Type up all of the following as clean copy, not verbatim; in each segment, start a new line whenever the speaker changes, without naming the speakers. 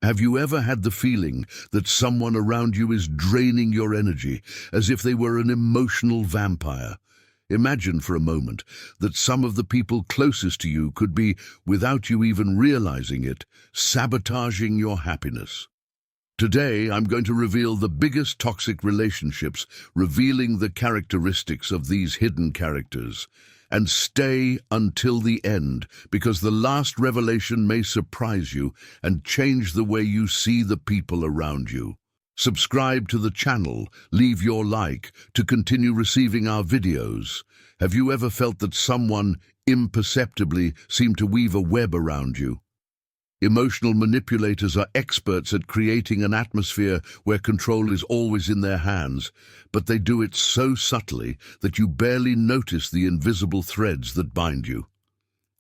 Have you ever had the feeling that someone around you is draining your energy, as if they were an emotional vampire? Imagine for a moment that some of the people closest to you could be, without you even realizing it, sabotaging your happiness. Today, I'm going to reveal the biggest toxic relationships, revealing the characteristics of these hidden characters. And stay until the end, because the last revelation may surprise you and change the way you see the people around you. Subscribe to the channel, leave your like to continue receiving our videos. Have you ever felt that someone imperceptibly seemed to weave a web around you? Emotional manipulators are experts at creating an atmosphere where control is always in their hands, but they do it so subtly that you barely notice the invisible threads that bind you.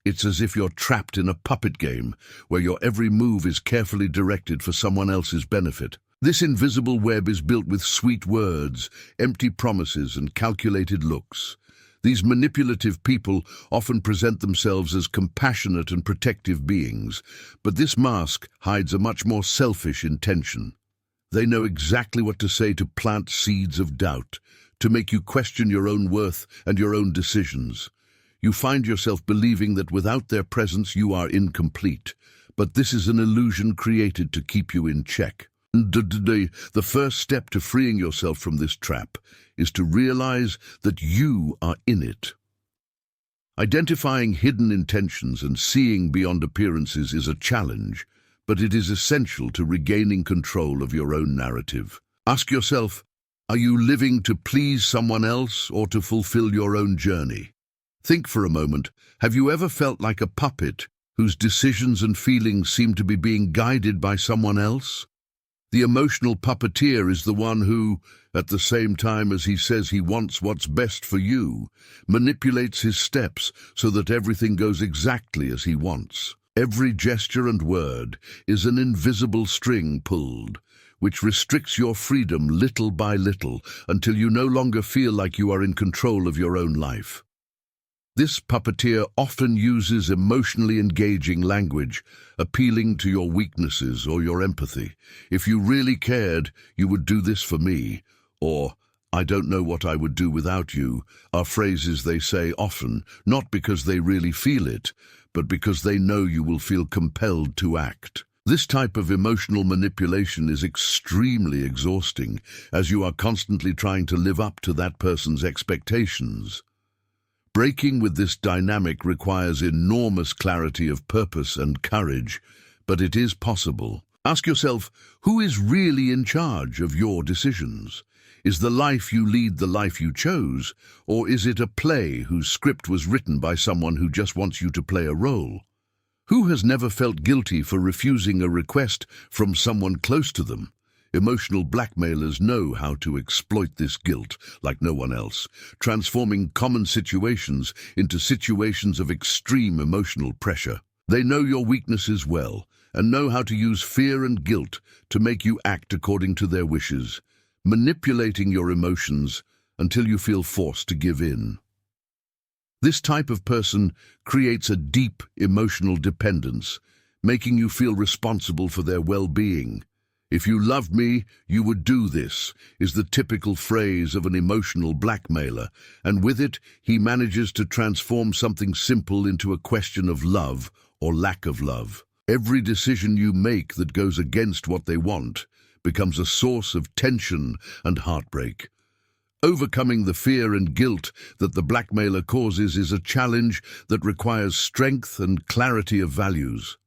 It's as if you're trapped in a puppet game where your every move is carefully directed for someone else's benefit. This invisible web is built with sweet words, empty promises, and calculated looks. These manipulative people often present themselves as compassionate and protective beings, but this mask hides a much more selfish intention. They know exactly what to say to plant seeds of doubt, to make you question your own worth and your own decisions. You find yourself believing that without their presence you are incomplete, but this is an illusion created to keep you in check. The first step to freeing yourself from this trap is to realize that you are in it. Identifying hidden intentions and seeing beyond appearances is a challenge, but it is essential to regaining control of your own narrative. Ask yourself, are you living to please someone else or to fulfill your own journey? Think for a moment, have you ever felt like a puppet whose decisions and feelings seem to be being guided by someone else? The emotional puppeteer is the one who, at the same time as he says he wants what's best for you, manipulates his steps so that everything goes exactly as he wants. Every gesture and word is an invisible string pulled, which restricts your freedom little by little until you no longer feel like you are in control of your own life. This puppeteer often uses emotionally engaging language, appealing to your weaknesses or your empathy. If you really cared, you would do this for me, or I don't know what I would do without you, are phrases they say often, not because they really feel it, but because they know you will feel compelled to act. This type of emotional manipulation is extremely exhausting, as you are constantly trying to live up to that person's expectations. Breaking with this dynamic requires enormous clarity of purpose and courage, but it is possible. Ask yourself, who is really in charge of your decisions? Is the life you lead the life you chose, or is it a play whose script was written by someone who just wants you to play a role? Who has never felt guilty for refusing a request from someone close to them? Emotional blackmailers know how to exploit this guilt like no one else, transforming common situations into situations of extreme emotional pressure. They know your weaknesses well and know how to use fear and guilt to make you act according to their wishes, manipulating your emotions until you feel forced to give in. This type of person creates a deep emotional dependence, making you feel responsible for their well-being. "If you loved me, you would do this," is the typical phrase of an emotional blackmailer, and with it, he manages to transform something simple into a question of love or lack of love. Every decision you make that goes against what they want becomes a source of tension and heartbreak. Overcoming the fear and guilt that the blackmailer causes is a challenge that requires strength and clarity of values.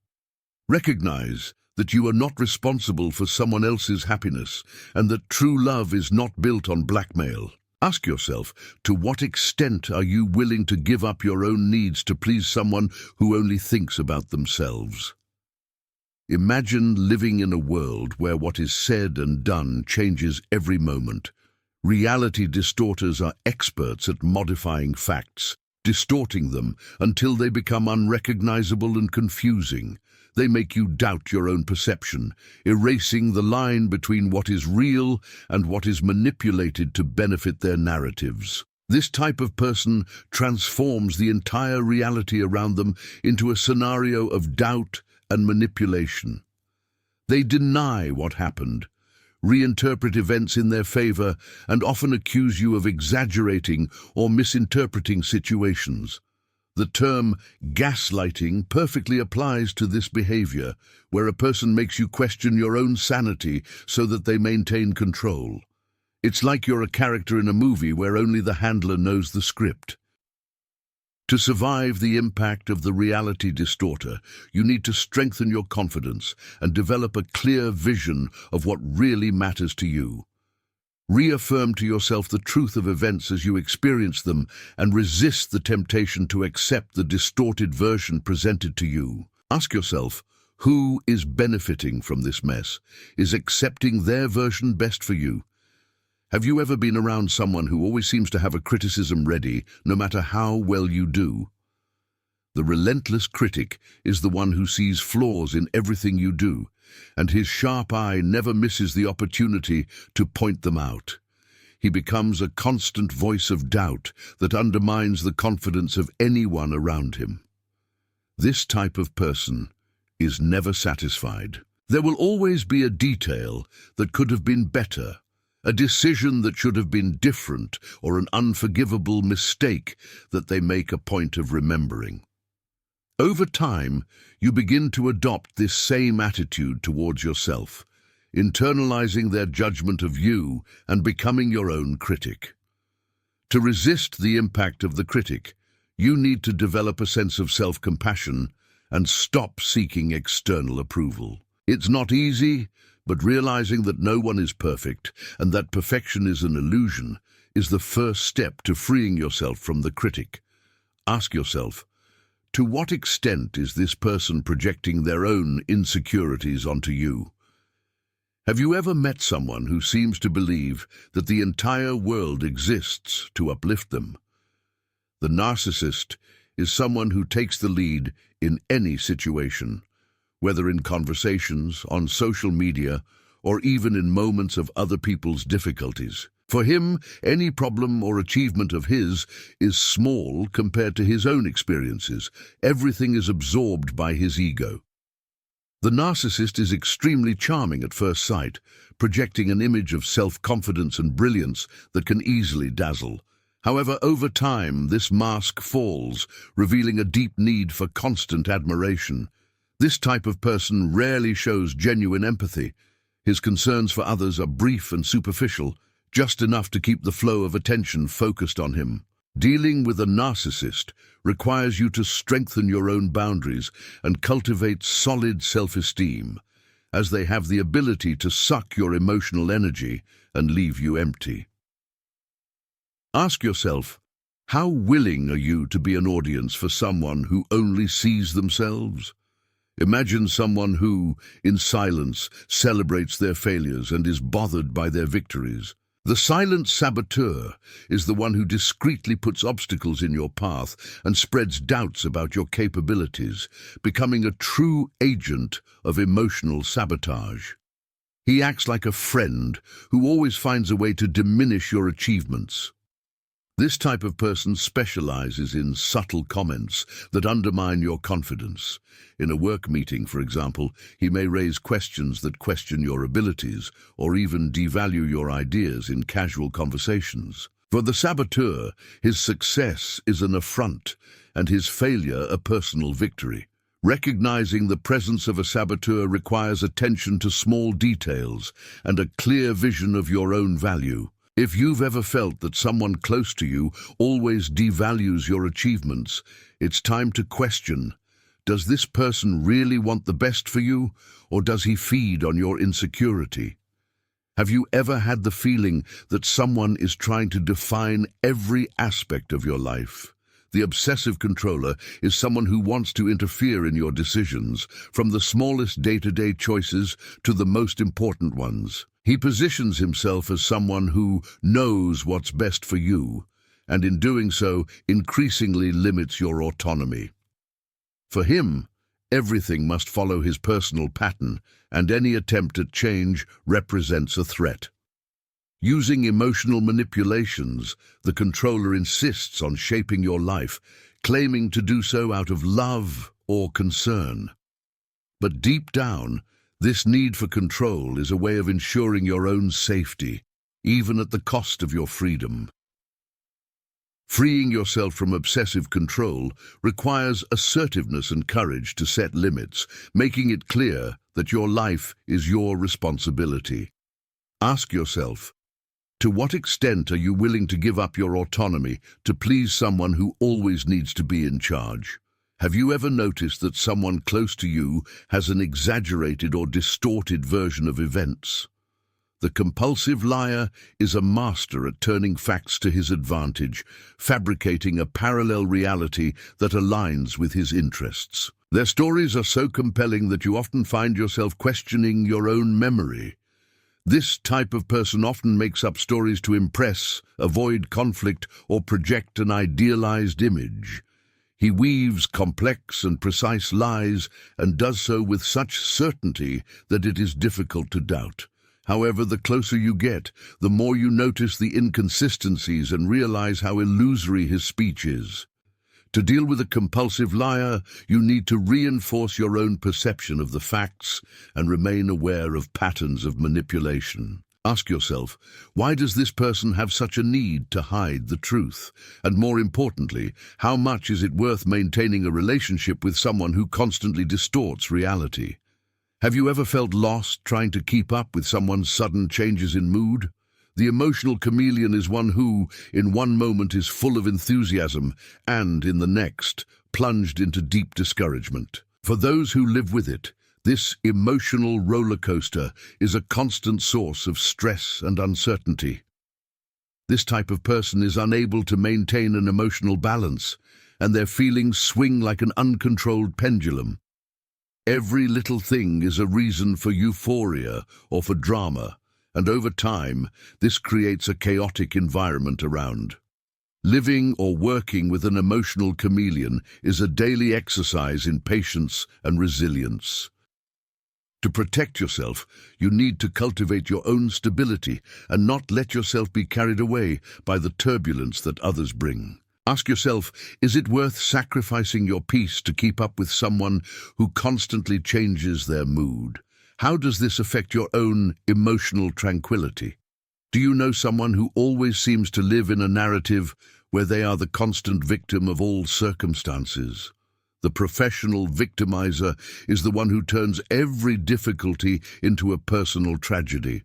Recognize that you are not responsible for someone else's happiness and that true love is not built on blackmail. Ask yourself, to what extent are you willing to give up your own needs to please someone who only thinks about themselves? Imagine living in a world where what is said and done changes every moment. Reality distorters are experts at modifying facts, distorting them until they become unrecognizable and confusing. They make you doubt your own perception, erasing the line between what is real and what is manipulated to benefit their narratives. This type of person transforms the entire reality around them into a scenario of doubt and manipulation. They deny what happened, reinterpret events in their favor, and often accuse you of exaggerating or misinterpreting situations. The term gaslighting perfectly applies to this behavior, where a person makes you question your own sanity so that they maintain control. It's like you're a character in a movie where only the handler knows the script. To survive the impact of the reality distorter, you need to strengthen your confidence and develop a clear vision of what really matters to you. Reaffirm to yourself the truth of events as you experience them and resist the temptation to accept the distorted version presented to you. Ask yourself, who is benefiting from this mess? Is accepting their version best for you? Have you ever been around someone who always seems to have a criticism ready, no matter how well you do? The relentless critic is the one who sees flaws in everything you do, and his sharp eye never misses the opportunity to point them out. He becomes a constant voice of doubt that undermines the confidence of anyone around him. This type of person is never satisfied. There will always be a detail that could have been better, a decision that should have been different, or an unforgivable mistake that they make a point of remembering. Over time, you begin to adopt this same attitude towards yourself, internalizing their judgment of you and becoming your own critic. To resist the impact of the critic, you need to develop a sense of self-compassion and stop seeking external approval. It's not easy, but realizing that no one is perfect and that perfection is an illusion is the first step to freeing yourself from the critic. Ask yourself, to what extent is this person projecting their own insecurities onto you? Have you ever met someone who seems to believe that the entire world exists to uplift them? The narcissist is someone who takes the lead in any situation, whether in conversations, on social media, or even in moments of other people's difficulties. For him, any problem or achievement of his is small compared to his own experiences. Everything is absorbed by his ego. The narcissist is extremely charming at first sight, projecting an image of self-confidence and brilliance that can easily dazzle. However, over time, this mask falls, revealing a deep need for constant admiration. This type of person rarely shows genuine empathy. His concerns for others are brief and superficial, just enough to keep the flow of attention focused on him. Dealing with a narcissist requires you to strengthen your own boundaries and cultivate solid self-esteem, as they have the ability to suck your emotional energy and leave you empty. Ask yourself, how willing are you to be an audience for someone who only sees themselves? Imagine someone who, in silence, celebrates their failures and is bothered by their victories. The silent saboteur is the one who discreetly puts obstacles in your path and spreads doubts about your capabilities, becoming a true agent of emotional sabotage. He acts like a friend who always finds a way to diminish your achievements. This type of person specializes in subtle comments that undermine your confidence. In a work meeting, for example, he may raise questions that question your abilities or even devalue your ideas in casual conversations. For the saboteur, his success is an affront and his failure a personal victory. Recognizing the presence of a saboteur requires attention to small details and a clear vision of your own value. If you've ever felt that someone close to you always devalues your achievements, it's time to question, does this person really want the best for you, or does he feed on your insecurity? Have you ever had the feeling that someone is trying to define every aspect of your life? The obsessive controller is someone who wants to interfere in your decisions, from the smallest day-to-day choices to the most important ones. He positions himself as someone who knows what's best for you, and in doing so, increasingly limits your autonomy. For him, everything must follow his personal pattern, and any attempt at change represents a threat. Using emotional manipulations, the controller insists on shaping your life, claiming to do so out of love or concern. But deep down, This need for control is a way of ensuring your own safety, even at the cost of your freedom. Freeing yourself from obsessive control requires assertiveness and courage to set limits, making it clear that your life is your responsibility. Ask yourself, to what extent are you willing to give up your autonomy to please someone who always needs to be in charge? Have you ever noticed that someone close to you has an exaggerated or distorted version of events? The compulsive liar is a master at turning facts to his advantage, fabricating a parallel reality that aligns with his interests. Their stories are so compelling that you often find yourself questioning your own memory. This type of person often makes up stories to impress, avoid conflict, or project an idealized image. He weaves complex and precise lies and does so with such certainty that it is difficult to doubt. However, the closer you get, the more you notice the inconsistencies and realize how illusory his speech is. To deal with a compulsive liar, you need to reinforce your own perception of the facts and remain aware of patterns of manipulation. Ask yourself, why does this person have such a need to hide the truth? And more importantly, how much is it worth maintaining a relationship with someone who constantly distorts reality? Have you ever felt lost trying to keep up with someone's sudden changes in mood? The emotional chameleon is one who, in one moment, is full of enthusiasm and, in the next, plunged into deep discouragement. For those who live with it, this emotional roller coaster is a constant source of stress and uncertainty. This type of person is unable to maintain an emotional balance, and their feelings swing like an uncontrolled pendulum. Every little thing is a reason for euphoria or for drama, and over time, this creates a chaotic environment around. Living or working with an emotional chameleon is a daily exercise in patience and resilience. To protect yourself, you need to cultivate your own stability and not let yourself be carried away by the turbulence that others bring. Ask yourself, is it worth sacrificing your peace to keep up with someone who constantly changes their mood? How does this affect your own emotional tranquility? Do you know someone who always seems to live in a narrative where they are the constant victim of all circumstances? The professional victimizer is the one who turns every difficulty into a personal tragedy,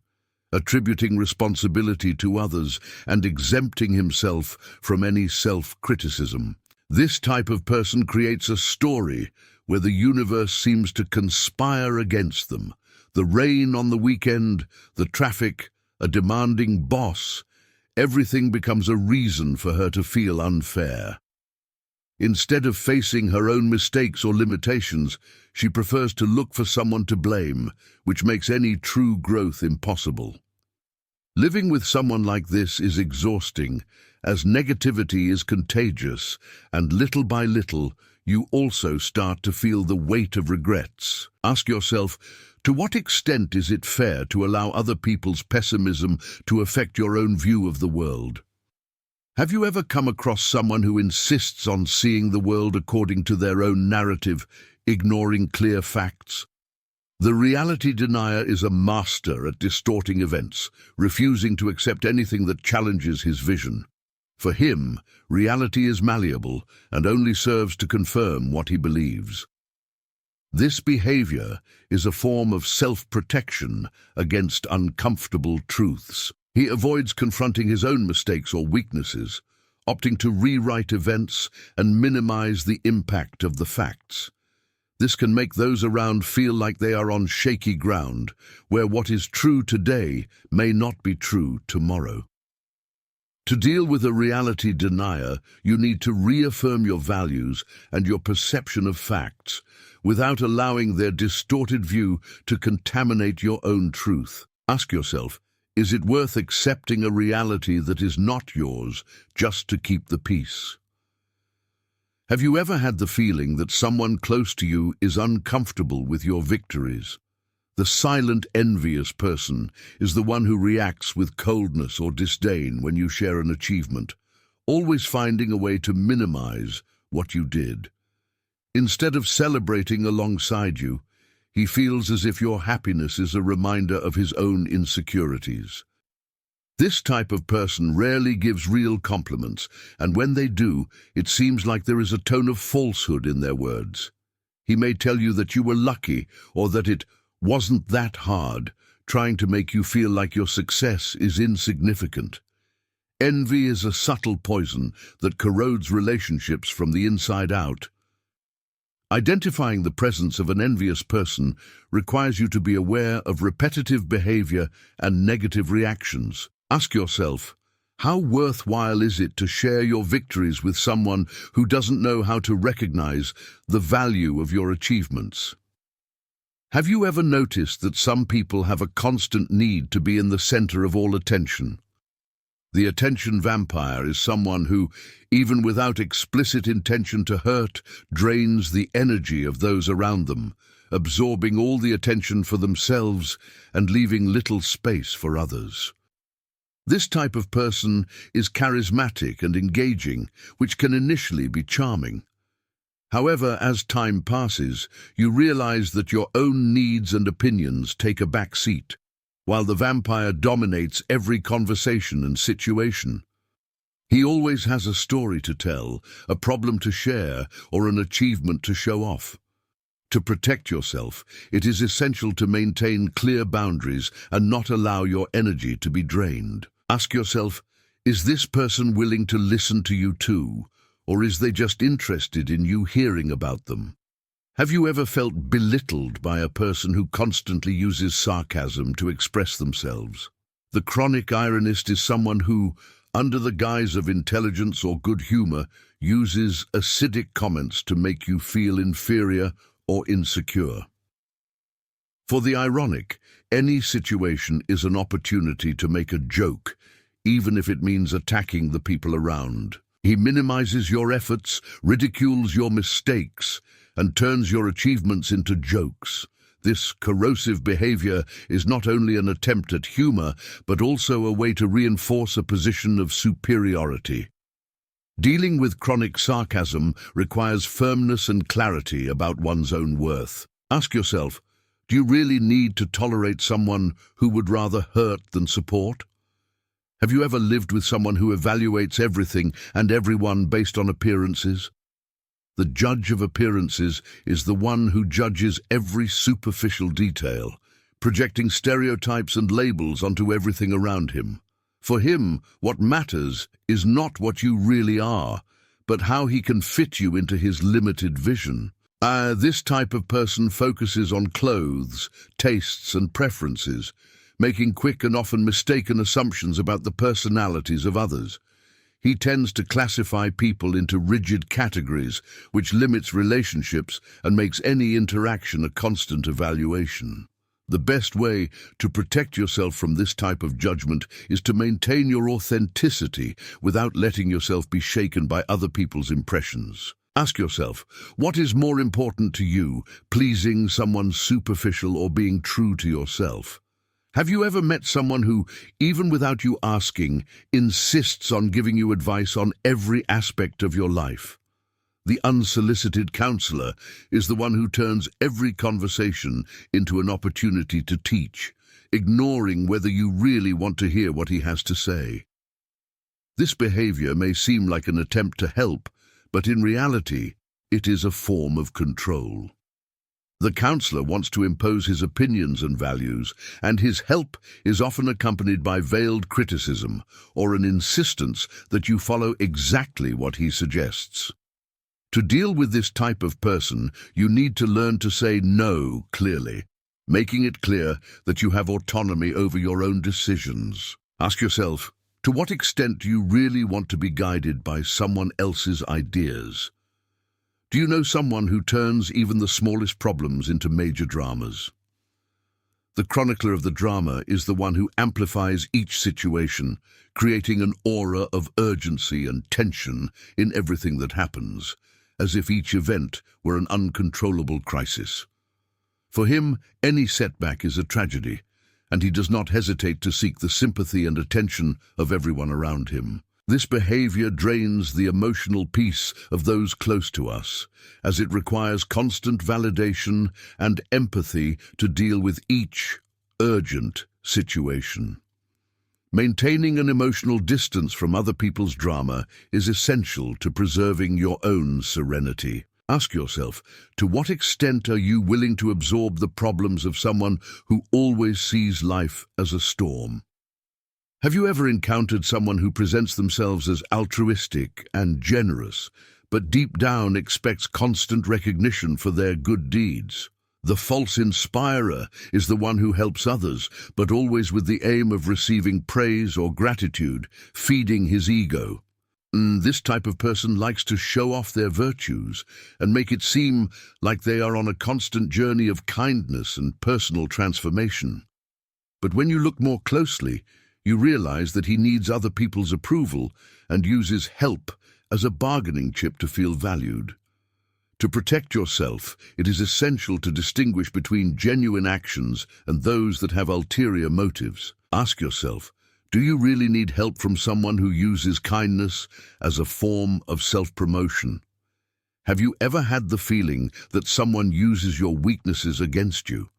attributing responsibility to others and exempting himself from any self-criticism. This type of person creates a story where the universe seems to conspire against them. The rain on the weekend, the traffic, a demanding boss, everything becomes a reason for her to feel unfair. Instead of facing her own mistakes or limitations, she prefers to look for someone to blame, which makes any true growth impossible. Living with someone like this is exhausting, as negativity is contagious, and little by little, you also start to feel the weight of regrets. Ask yourself, to what extent is it fair to allow other people's pessimism to affect your own view of the world? Have you ever come across someone who insists on seeing the world according to their own narrative, ignoring clear facts? The reality denier is a master at distorting events, refusing to accept anything that challenges his vision. For him, reality is malleable and only serves to confirm what he believes. This behavior is a form of self-protection against uncomfortable truths. He avoids confronting his own mistakes or weaknesses, opting to rewrite events and minimize the impact of the facts. This can make those around feel like they are on shaky ground, where what is true today may not be true tomorrow. To deal with a reality denier, you need to reaffirm your values and your perception of facts, without allowing their distorted view to contaminate your own truth. Ask yourself, is it worth accepting a reality that is not yours just to keep the peace? Have you ever had the feeling that someone close to you is uncomfortable with your victories? The silent, envious person is the one who reacts with coldness or disdain when you share an achievement, always finding a way to minimize what you did. Instead of celebrating alongside you, He feels as if your happiness is a reminder of his own insecurities. This type of person rarely gives real compliments, and when they do, it seems like there is a tone of falsehood in their words. He may tell you that you were lucky or that it wasn't that hard, trying to make you feel like your success is insignificant. Envy is a subtle poison that corrodes relationships from the inside out. Identifying the presence of an envious person requires you to be aware of repetitive behavior and negative reactions. Ask yourself, how worthwhile is it to share your victories with someone who doesn't know how to recognize the value of your achievements? Have you ever noticed that some people have a constant need to be in the center of all attention? The attention vampire is someone who, even without explicit intention to hurt, drains the energy of those around them, absorbing all the attention for themselves and leaving little space for others. This type of person is charismatic and engaging, which can initially be charming. However, as time passes, you realize that your own needs and opinions take a back seat, while the vampire dominates every conversation and situation. He always has a story to tell, a problem to share, or an achievement to show off. To protect yourself, it is essential to maintain clear boundaries and not allow your energy to be drained. Ask yourself, is this person willing to listen to you too, or is they just interested in you hearing about them? Have you ever felt belittled by a person who constantly uses sarcasm to express themselves? The chronic ironist is someone who, under the guise of intelligence or good humor, uses acidic comments to make you feel inferior or insecure. For the ironic, any situation is an opportunity to make a joke, even if it means attacking the people around. He minimizes your efforts, ridicules your mistakes, and turns your achievements into jokes. This corrosive behavior is not only an attempt at humor, but also a way to reinforce a position of superiority. Dealing with chronic sarcasm requires firmness and clarity about one's own worth. Ask yourself, do you really need to tolerate someone who would rather hurt than support? Have you ever lived with someone who evaluates everything and everyone based on appearances? The judge of appearances is the one who judges every superficial detail, projecting stereotypes and labels onto everything around him. For him, what matters is not what you really are, but how he can fit you into his limited vision. This type of person focuses on clothes, tastes, and preferences, making quick and often mistaken assumptions about the personalities of others. He tends to classify people into rigid categories, which limits relationships and makes any interaction a constant evaluation. The best way to protect yourself from this type of judgment is to maintain your authenticity without letting yourself be shaken by other people's impressions. Ask yourself, what is more important to you, pleasing someone superficial or being true to yourself? Have you ever met someone who, even without you asking, insists on giving you advice on every aspect of your life? The unsolicited counselor is the one who turns every conversation into an opportunity to teach, ignoring whether you really want to hear what he has to say. This behavior may seem like an attempt to help, but in reality, it is a form of control. The counselor wants to impose his opinions and values, and his help is often accompanied by veiled criticism or an insistence that you follow exactly what he suggests. To deal with this type of person, you need to learn to say no clearly, making it clear that you have autonomy over your own decisions. Ask yourself, to what extent do you really want to be guided by someone else's ideas? Do you know someone who turns even the smallest problems into major dramas? The chronicler of the drama is the one who amplifies each situation, creating an aura of urgency and tension in everything that happens, as if each event were an uncontrollable crisis. For him, any setback is a tragedy, and he does not hesitate to seek the sympathy and attention of everyone around him. This behavior drains the emotional peace of those close to us, as it requires constant validation and empathy to deal with each urgent situation. Maintaining an emotional distance from other people's drama is essential to preserving your own serenity. Ask yourself, to what extent are you willing to absorb the problems of someone who always sees life as a storm? Have you ever encountered someone who presents themselves as altruistic and generous, but deep down expects constant recognition for their good deeds? The false inspirer is the one who helps others, but always with the aim of receiving praise or gratitude, feeding his ego. This type of person likes to show off their virtues and make it seem like they are on a constant journey of kindness and personal transformation. But when you look more closely, you realize that he needs other people's approval and uses help as a bargaining chip to feel valued. To protect yourself, it is essential to distinguish between genuine actions and those that have ulterior motives. Ask yourself, do you really need help from someone who uses kindness as a form of self-promotion? Have you ever had the feeling that someone uses your weaknesses against you?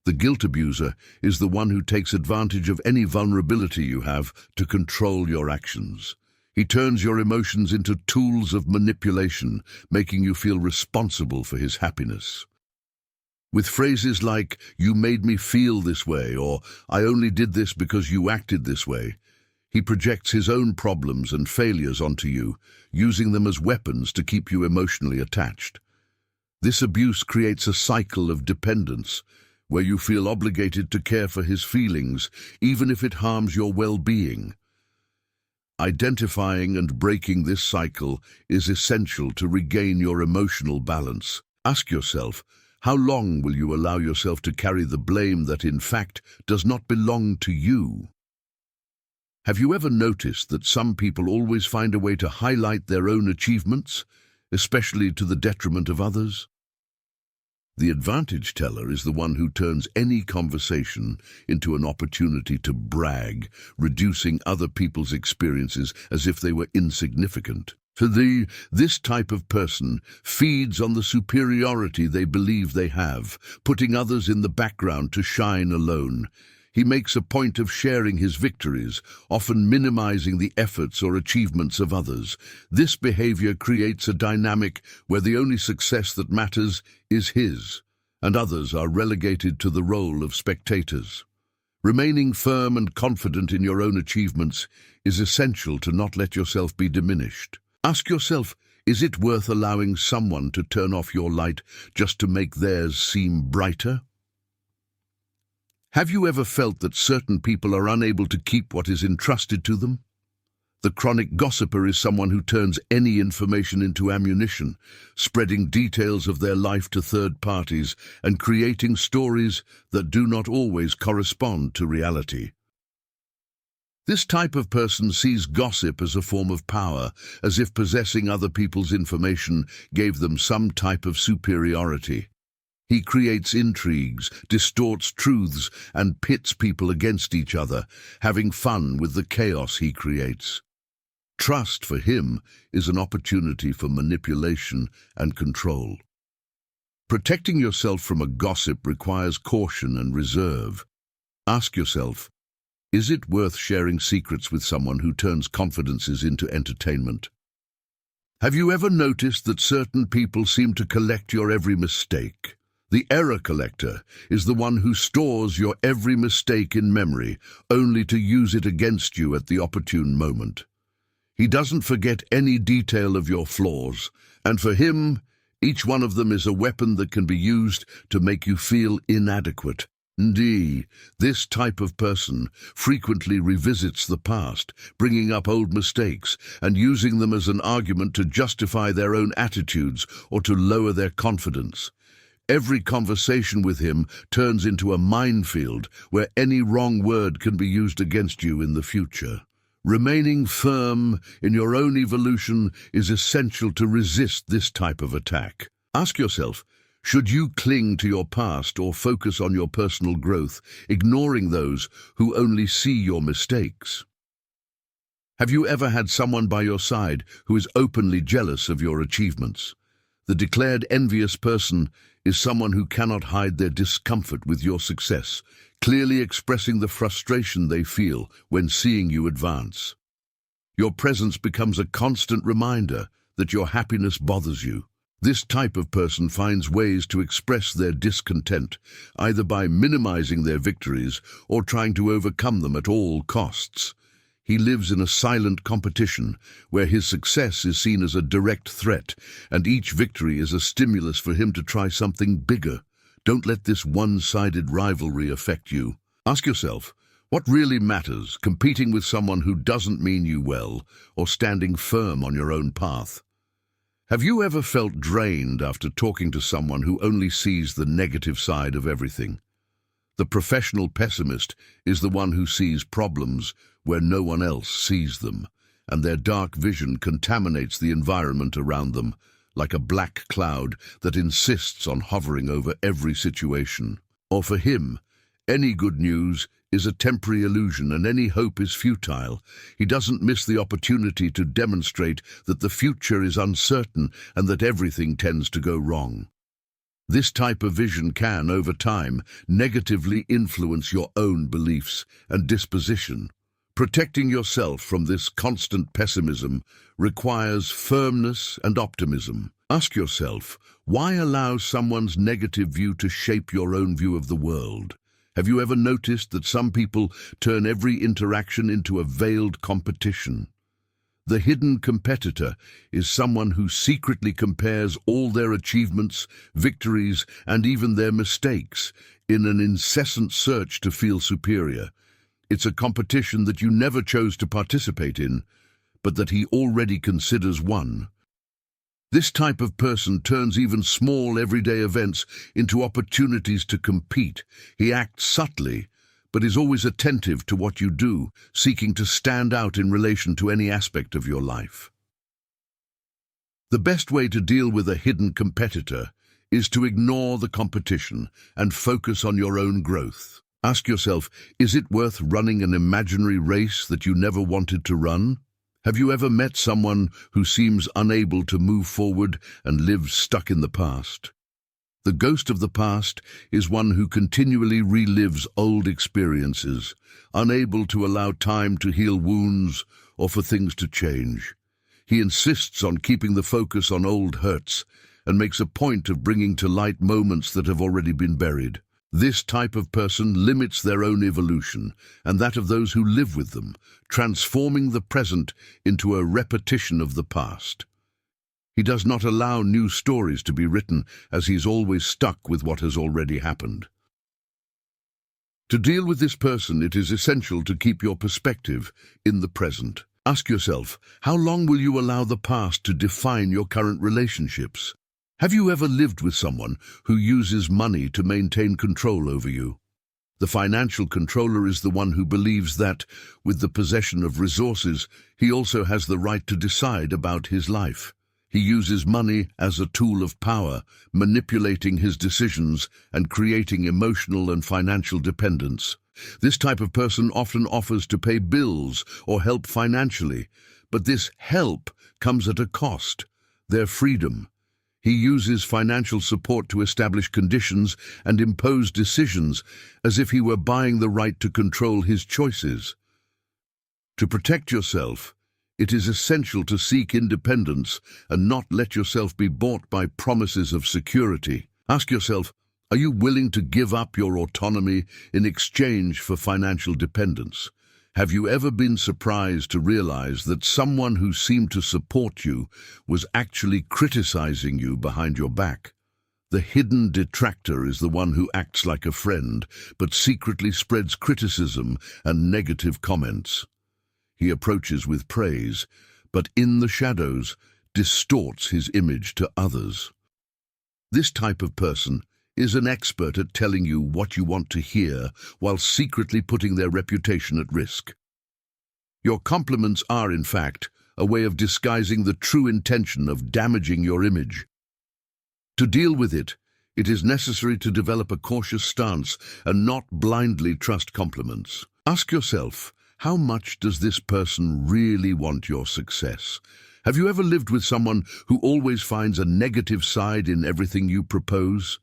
The guilt abuser is the one who takes advantage of any vulnerability you have to control your actions. He turns your emotions into tools of manipulation, making you feel responsible for his happiness. With phrases like, "You made me feel this way," or "I only did this because you acted this way," he projects his own problems and failures onto you, using them as weapons to keep you emotionally attached. This abuse creates a cycle of dependence, where you feel obligated to care for his feelings, even if it harms your well-being. Identifying and breaking this cycle is essential to regain your emotional balance. Ask yourself, how long will you allow yourself to carry the blame that in fact does not belong to you? Have you ever noticed that some people always find a way to highlight their own achievements, especially to the detriment of others? The advantage teller is the one who turns any conversation into an opportunity to brag, reducing other people's experiences as if they were insignificant. This type of person feeds on the superiority they believe they have, putting others in the background to shine alone. He makes a point of sharing his victories, often minimizing the efforts or achievements of others. This behavior creates a dynamic where the only success that matters is his, and others are relegated to the role of spectators. Remaining firm and confident in your own achievements is essential to not let yourself be diminished. Ask yourself, is it worth allowing someone to turn off your light just to make theirs seem brighter? Have you ever felt that certain people are unable to keep what is entrusted to them? The chronic gossiper is someone who turns any information into ammunition, spreading details of their life to third parties and creating stories that do not always correspond to reality. This type of person sees gossip as a form of power, as if possessing other people's information gave them some type of superiority. He creates intrigues, distorts truths, and pits people against each other, having fun with the chaos he creates. Trust, for him, is an opportunity for manipulation and control. Protecting yourself from a gossip requires caution and reserve. Ask yourself, is it worth sharing secrets with someone who turns confidences into entertainment? Have you ever noticed that certain people seem to collect your every mistake? The error collector is the one who stores your every mistake in memory, only to use it against you at the opportune moment. He doesn't forget any detail of your flaws, and for him, each one of them is a weapon that can be used to make you feel inadequate. Indeed, this type of person frequently revisits the past, bringing up old mistakes and using them as an argument to justify their own attitudes or to lower their confidence. Every conversation with him turns into a minefield where any wrong word can be used against you in the future. Remaining firm in your own evolution is essential to resist this type of attack. Ask yourself, should you cling to your past or focus on your personal growth, ignoring those who only see your mistakes? Have you ever had someone by your side who is openly jealous of your achievements? The declared envious person is someone who cannot hide their discomfort with your success, clearly expressing the frustration they feel when seeing you advance. Your presence becomes a constant reminder that your happiness bothers you. This type of person finds ways to express their discontent, either by minimizing their victories or trying to overcome them at all costs. He lives in a silent competition where his success is seen as a direct threat, and each victory is a stimulus for him to try something bigger. Don't let this one-sided rivalry affect you. Ask yourself, what really matters, competing with someone who doesn't mean you well, or standing firm on your own path? Have you ever felt drained after talking to someone who only sees the negative side of everything? The professional pessimist is the one who sees problems where no one else sees them, and their dark vision contaminates the environment around them, like a black cloud that insists on hovering over every situation. Or for him, any good news is a temporary illusion and any hope is futile. He doesn't miss the opportunity to demonstrate that the future is uncertain and that everything tends to go wrong. This type of vision can, over time, negatively influence your own beliefs and disposition. Protecting yourself from this constant pessimism requires firmness and optimism. Ask yourself, why allow someone's negative view to shape your own view of the world? Have you ever noticed that some people turn every interaction into a veiled competition? The hidden competitor is someone who secretly compares all their achievements, victories, and even their mistakes in an incessant search to feel superior. It's a competition that you never chose to participate in, but that he already considers won. This type of person turns even small everyday events into opportunities to compete. He acts subtly, but is always attentive to what you do, seeking to stand out in relation to any aspect of your life. The best way to deal with a hidden competitor is to ignore the competition and focus on your own growth. Ask yourself, is it worth running an imaginary race that you never wanted to run? Have you ever met someone who seems unable to move forward and lives stuck in the past? The ghost of the past is one who continually relives old experiences, unable to allow time to heal wounds or for things to change. He insists on keeping the focus on old hurts and makes a point of bringing to light moments that have already been buried. This type of person limits their own evolution and that of those who live with them, transforming the present into a repetition of the past. He does not allow new stories to be written, as he's always stuck with what has already happened. To deal with this person, it is essential to keep your perspective in the present. Ask yourself, how long will you allow the past to define your current relationships? Have you ever lived with someone who uses money to maintain control over you? The financial controller is the one who believes that, with the possession of resources, he also has the right to decide about his life. He uses money as a tool of power, manipulating his decisions and creating emotional and financial dependence. This type of person often offers to pay bills or help financially, but this help comes at a cost: their freedom. He uses financial support to establish conditions and impose decisions, as if he were buying the right to control his choices. To protect yourself, it is essential to seek independence and not let yourself be bought by promises of security. Ask yourself, are you willing to give up your autonomy in exchange for financial dependence? Have you ever been surprised to realize that someone who seemed to support you was actually criticizing you behind your back? The hidden detractor is the one who acts like a friend, but secretly spreads criticism and negative comments. He approaches with praise, but in the shadows distorts his image to others. This type of person is an expert at telling you what you want to hear while secretly putting their reputation at risk. Your compliments are, in fact, a way of disguising the true intention of damaging your image. To deal with it, it is necessary to develop a cautious stance and not blindly trust compliments. Ask yourself, how much does this person really want your success? Have you ever lived with someone who always finds a negative side in everything you propose?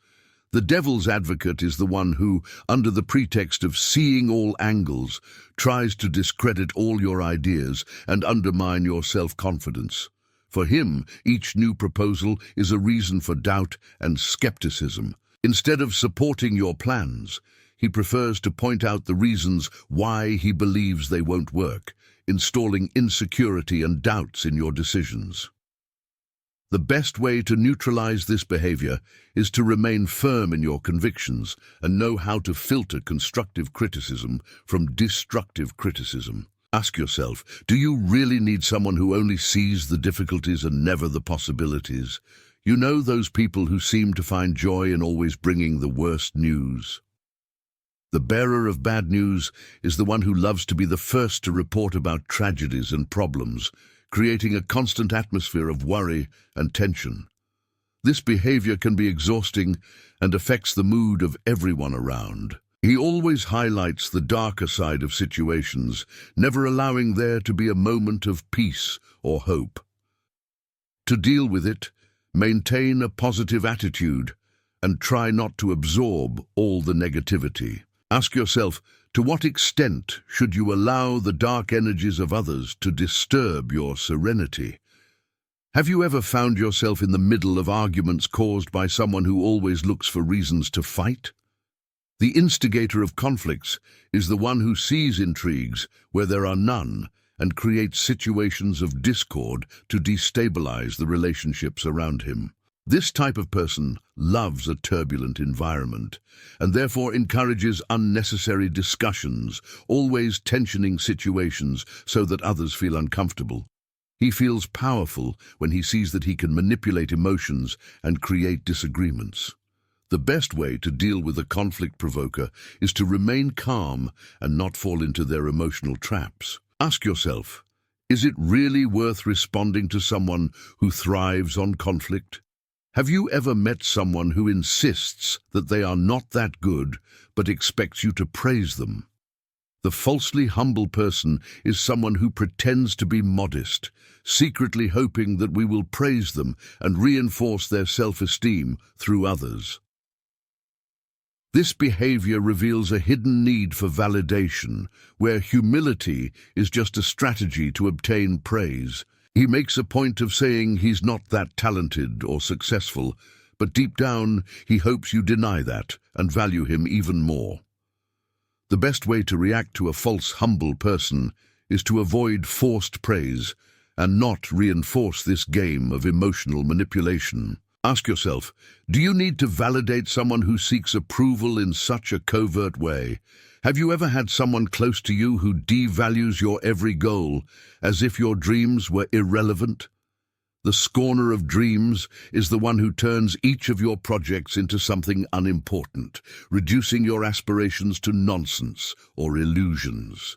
The devil's advocate is the one who, under the pretext of seeing all angles, tries to discredit all your ideas and undermine your self-confidence. For him, each new proposal is a reason for doubt and skepticism. Instead of supporting your plans, he prefers to point out the reasons why he believes they won't work, installing insecurity and doubts in your decisions. The best way to neutralize this behavior is to remain firm in your convictions and know how to filter constructive criticism from destructive criticism. Ask yourself, do you really need someone who only sees the difficulties and never the possibilities? You know those people who seem to find joy in always bringing the worst news. The bearer of bad news is the one who loves to be the first to report about tragedies and problems, creating a constant atmosphere of worry and tension. This behavior can be exhausting and affects the mood of everyone around. He always highlights the darker side of situations, never allowing there to be a moment of peace or hope. To deal with it, maintain a positive attitude and try not to absorb all the negativity. Ask yourself, to what extent should you allow the dark energies of others to disturb your serenity? Have you ever found yourself in the middle of arguments caused by someone who always looks for reasons to fight? The instigator of conflicts is the one who sees intrigues where there are none and creates situations of discord to destabilize the relationships around him. This type of person loves a turbulent environment and therefore encourages unnecessary discussions, always tensioning situations so that others feel uncomfortable. He feels powerful when he sees that he can manipulate emotions and create disagreements. The best way to deal with a conflict provoker is to remain calm and not fall into their emotional traps. Ask yourself, is it really worth responding to someone who thrives on conflict? Have you ever met someone who insists that they are not that good, but expects you to praise them? The falsely humble person is someone who pretends to be modest, secretly hoping that we will praise them and reinforce their self-esteem through others. This behavior reveals a hidden need for validation, where humility is just a strategy to obtain praise. He makes a point of saying he's not that talented or successful, but deep down he hopes you deny that and value him even more. The best way to react to a false, humble person is to avoid forced praise and not reinforce this game of emotional manipulation. Ask yourself, do you need to validate someone who seeks approval in such a covert way? Have you ever had someone close to you who devalues your every goal as if your dreams were irrelevant? The scorner of dreams is the one who turns each of your projects into something unimportant, reducing your aspirations to nonsense or illusions.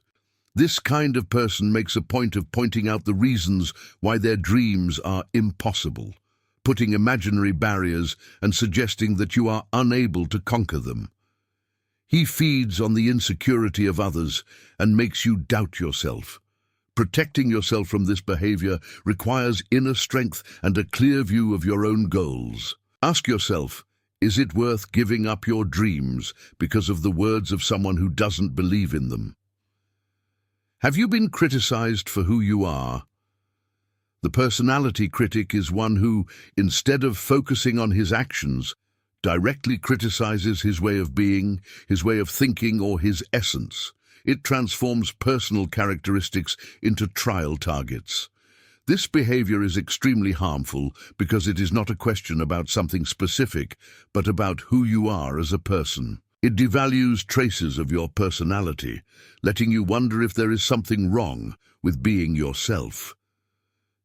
This kind of person makes a point of pointing out the reasons why their dreams are impossible, putting imaginary barriers and suggesting that you are unable to conquer them. He feeds on the insecurity of others and makes you doubt yourself. Protecting yourself from this behavior requires inner strength and a clear view of your own goals. Ask yourself, is it worth giving up your dreams because of the words of someone who doesn't believe in them? Have you been criticized for who you are? The personality critic is one who, instead of focusing on his actions, directly criticizes his way of being, his way of thinking, or his essence. It transforms personal characteristics into trial targets. This behavior is extremely harmful because it is not a question about something specific, but about who you are as a person. It devalues traces of your personality, letting you wonder if there is something wrong with being yourself.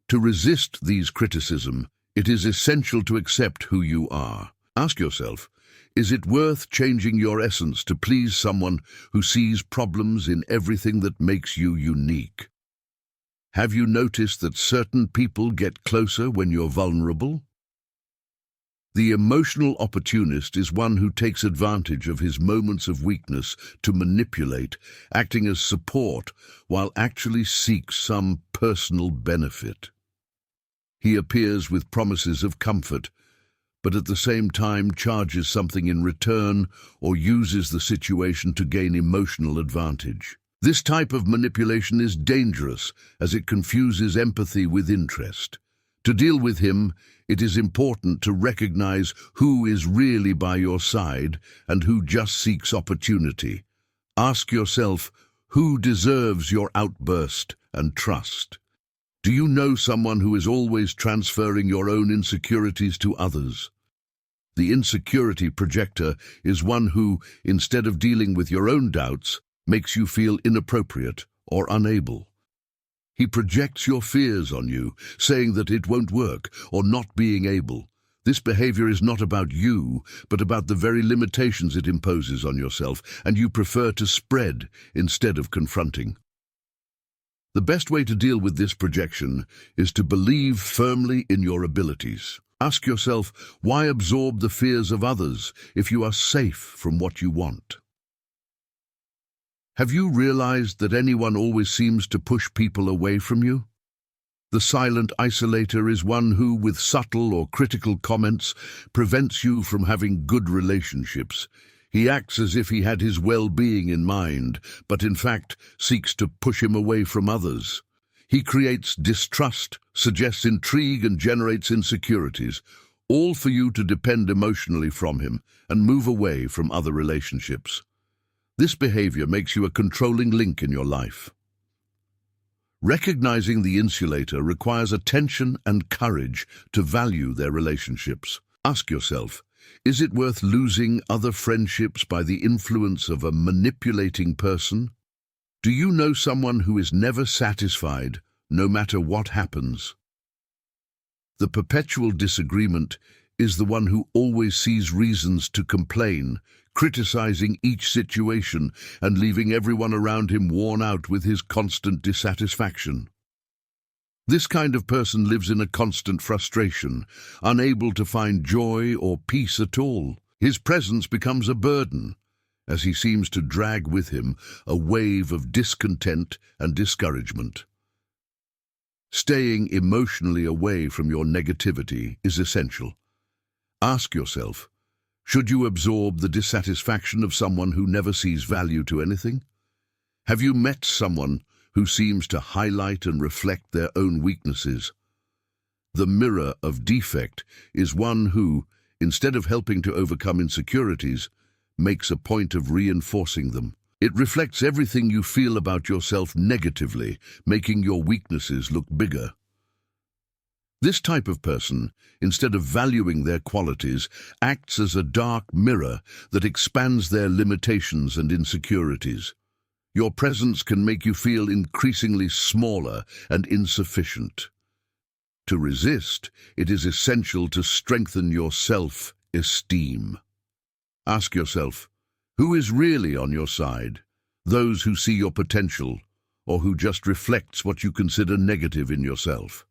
To resist these criticism, it is essential to accept who you are. Ask yourself, is it worth changing your essence to please someone who sees problems in everything that makes you unique? Have you noticed that certain people get closer when you're vulnerable? The emotional opportunist is one who takes advantage of his moments of weakness to manipulate, acting as support while actually seeks some personal benefit. He appears with promises of comfort, but at the same time charges something in return or uses the situation to gain emotional advantage. This type of manipulation is dangerous as it confuses empathy with interest. To deal with him, it is important to recognize who is really by your side and who just seeks opportunity. Ask yourself, who deserves your outburst and trust? Do you know someone who is always transferring your own insecurities to others? The insecurity projector is one who, instead of dealing with your own doubts, makes you feel inappropriate or unable. He projects your fears on you, saying that it won't work or not being able. This behavior is not about you, but about the very limitations it imposes on yourself, and you prefer to spread instead of confronting. The best way to deal with this projection is to believe firmly in your abilities. Ask yourself, why absorb the fears of others if you are safe from what you want? Have you realized that anyone always seems to push people away from you? The silent isolator is one who, with subtle or critical comments, prevents you from having good relationships. He acts as if he had his well-being in mind, but in fact seeks to push him away from others. He creates distrust, suggests intrigue, and generates insecurities, all for you to depend emotionally from him and move away from other relationships. This behavior makes you a controlling link in your life. Recognizing the insulator requires attention and courage to value their relationships. Ask yourself, is it worth losing other friendships by the influence of a manipulating person? Do you know someone who is never satisfied, no matter what happens? The perpetual disagreement is the one who always sees reasons to complain, criticizing each situation and leaving everyone around him worn out with his constant dissatisfaction. This kind of person lives in a constant frustration, unable to find joy or peace at all. His presence becomes a burden, as he seems to drag with him a wave of discontent and discouragement. Staying emotionally away from your negativity is essential. Ask yourself, should you absorb the dissatisfaction of someone who never sees value to anything? Have you met someone who seems to highlight and reflect their own weaknesses? The mirror of defect is one who, instead of helping to overcome insecurities, makes a point of reinforcing them. It reflects everything you feel about yourself negatively, making your weaknesses look bigger. This type of person, instead of valuing their qualities, acts as a dark mirror that expands their limitations and insecurities. Your presence can make you feel increasingly smaller and insufficient. To resist, it is essential to strengthen your self-esteem. Ask yourself, who is really on your side? Those who see your potential, or who just reflects what you consider negative in yourself?